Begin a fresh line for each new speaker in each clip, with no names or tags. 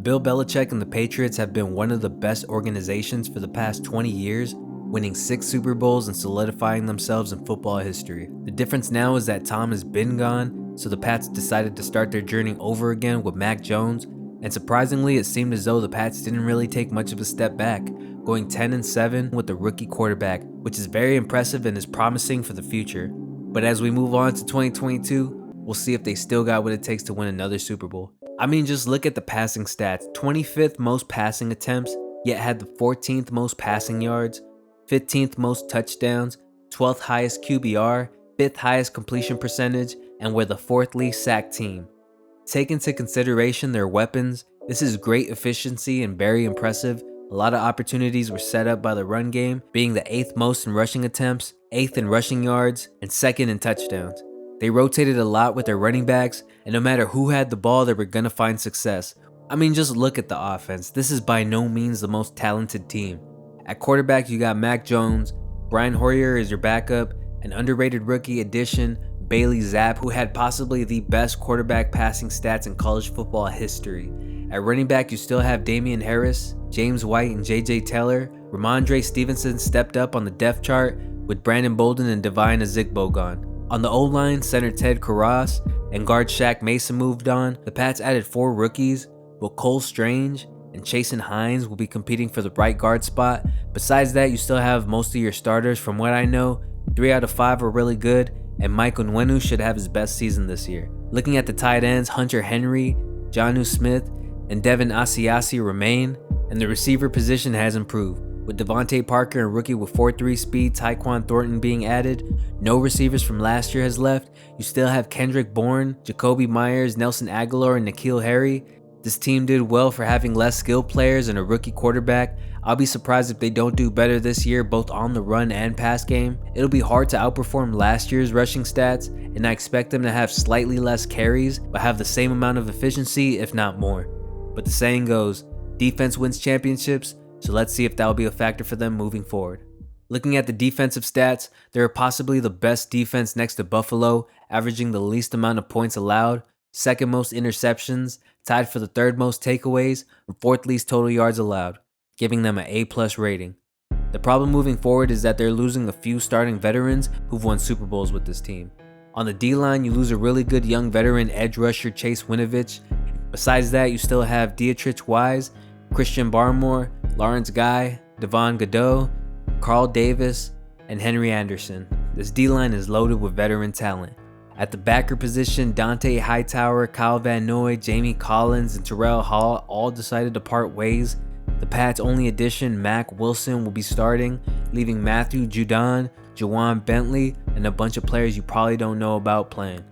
Bill Belichick and the Patriots have been one of the best organizations for the past 20 years, winning 6 Super Bowls and solidifying themselves in football history. The difference now is that Tom has been gone, so the Pats decided to start their journey over again with Mac Jones, and surprisingly, it seemed as though the Pats didn't really take much of a step back, going 10-7 with the rookie quarterback, which is very impressive and is promising for the future. But as we move on to 2022, we'll see if they still got what it takes to win another Super Bowl. I mean, just look at the passing stats. 25th most passing attempts, yet had the 14th most passing yards, 15th most touchdowns, 12th highest QBR, 5th highest completion percentage, and were the 4th least sacked team. Take into consideration their weapons, this is great efficiency and very impressive. A lot of opportunities were set up by the run game, being the 8th most in rushing attempts, 8th in rushing yards, and 2nd in touchdowns. They rotated a lot with their running backs, and no matter who had the ball, they were gonna find success. I mean, just look at the offense. This is by no means the most talented team. At quarterback, you got Mac Jones, Brian Hoyer is your backup, an underrated rookie addition, Bailey Zapp, who had possibly the best quarterback passing stats in college football history. At running back, you still have Damian Harris, James White, and JJ Taylor. Ramondre Stevenson stepped up on the depth chart with Brandon Bolden and Devine Ezigbo gone. On the O-line, center Ted Karras and guard Shaq Mason moved on. The Pats added 4 rookies, but Cole Strange and Chasen Hines will be competing for the right guard spot. Besides that, you still have most of your starters. From what I know, 3 out of 5 are really good, and Mike Onwenu should have his best season this year. Looking at the tight ends, Hunter Henry, Jonnu Smith, and Devin Asiasi remain, and the receiver position has improved, with Devontae Parker and rookie with 4.3 speed Tyquan Thornton being added. No receivers from last year has left. You still have Kendrick Bourne, Jacoby Myers, Nelson Aguilar, and N'Keal Harry. This team did well for having less skilled players and a rookie quarterback. I'll be surprised if they don't do better this year, both on the run and pass game. It'll be hard to outperform last year's rushing stats, and I expect them to have slightly less carries, but have the same amount of efficiency, if not more. But the saying goes, defense wins championships, so let's see if that will be a factor for them moving forward. Looking at the defensive stats, they are possibly the best defense next to Buffalo, averaging the least amount of points allowed, 2nd most interceptions, tied for the 3rd most takeaways, and 4th least total yards allowed, giving them an A+ rating. The problem moving forward is that they're losing a few starting veterans who've won Super Bowls with this team. On the D-line, you lose a really good young veteran edge rusher Chase Winovich. Besides that, you still have Dietrich Wise, Christian Barmore, Lawrence Guy, Devon Godot, Carl Davis, and Henry Anderson. This D-line is loaded with veteran talent. At the backer position, Dante Hightower, Kyle Van Noy, Jamie Collins, and Terrell Hall all decided to part ways. The Pats' only addition, Mac Wilson, will be starting, leaving Matthew Judon, Jawan Bentley, and a bunch of players you probably don't know about playing.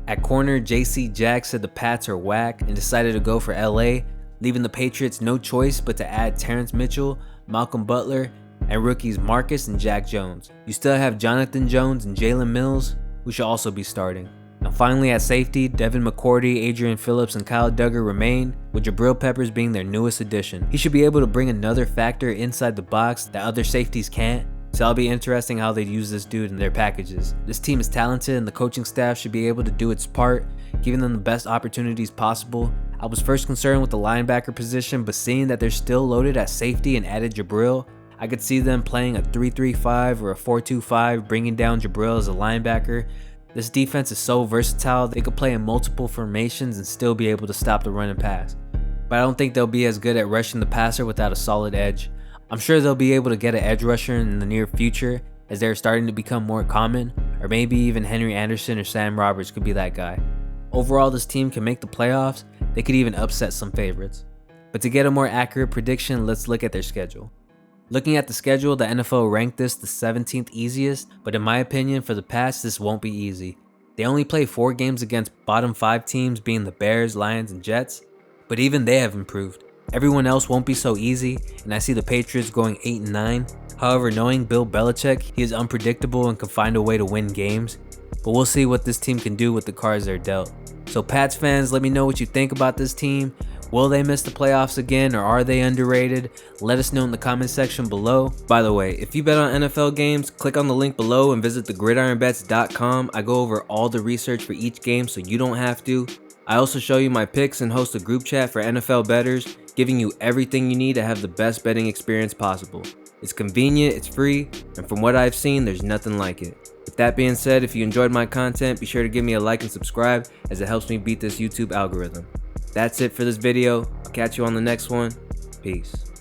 At corner, JC Jack said the Pats are whack and decided to go for LA, leaving the Patriots no choice but to add Terrence Mitchell, Malcolm Butler, and rookies Marcus and Jack Jones. You still have Jonathan Jones and Jalen Mills, who should also be starting. Now finally at safety, Devin McCourty, Adrian Phillips, and Kyle Duggar remain, with Jabril Peppers being their newest addition. He should be able to bring another factor inside the box that other safeties can't, so it'll be interesting how they use this dude in their packages. This team is talented and the coaching staff should be able to do its part, giving them the best opportunities possible. I was first concerned with the linebacker position, but seeing that they're still loaded at safety and added Jabril, I could see them playing a 3-3-5 or a 4-2-5, bringing down Jabril as a linebacker. This defense is so versatile, they could play in multiple formations and still be able to stop the run and pass. But I don't think they'll be as good at rushing the passer without a solid edge. I'm sure they'll be able to get an edge rusher in the near future, as they're starting to become more common, or maybe even Henry Anderson or Sam Roberts could be that guy. Overall, this team can make the playoffs. They could even upset some favorites. But to get a more accurate prediction, let's look at their schedule. Looking at the schedule, the NFL ranked this the 17th easiest, but in my opinion, for the Pats, this won't be easy. They only play 4 games against bottom 5 teams, being the Bears, Lions, and Jets, but even they have improved. Everyone else won't be so easy, and I see the Patriots going 8-9. However, knowing Bill Belichick, he is unpredictable and can find a way to win games, but we'll see what this team can do with the cards they're dealt. So Pats fans, let me know what you think about this team. Will they miss the playoffs again, or are they underrated? Let us know in the comment section below. By the way, if you bet on NFL games, click on the link below and visit thegridironbets.com. I go over all the research for each game so you don't have to. I also show you my picks and host a group chat for NFL bettors. giving you everything you need to have the best betting experience possible. It's convenient, it's free, and from what I've seen, there's nothing like it. With that being said, if you enjoyed my content, be sure to give me a like and subscribe, as it helps me beat this YouTube algorithm. That's it for this video. I'll catch you on the next one. Peace.